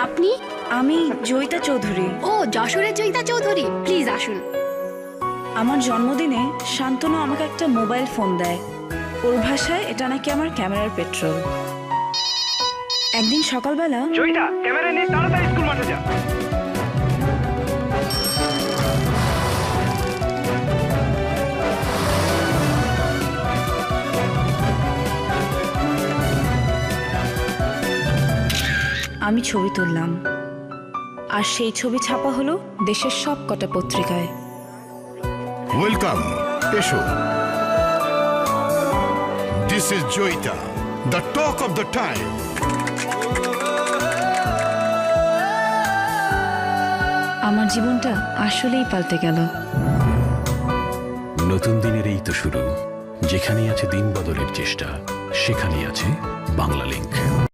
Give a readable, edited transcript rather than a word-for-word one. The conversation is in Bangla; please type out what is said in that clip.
আপনি? আমি জয়িতা চৌধুরী। ও, যশোরের জয়িতা চৌধুরী, প্লিজ আসুন। আমার জন্মদিনে শান্তনু আমাকে একটা মোবাইল ফোন দেয়। ওর ভাষায় এটা নাকি আমার ক্যামেরার পেট্রোল। একদিন সকালবেলা জয়িতা, ক্যামেরা নিয়ে তাড়াতাড়ি স্কুল মাঠে যা। আমি ছবি তুললাম, আর সেই ছবি ছাপা হলো দেশের সব কটা পত্রিকায়। ওয়েলকাম, এসো। This is Joyita, the talk of the time. আমার জীবনটা আসলেই পাল্টে গেল। নতুন দিনের এই তো শুরু। যেখানেই আছে দিন বদলের চেষ্টা, সেখানেই আছে বাংলা লিংক।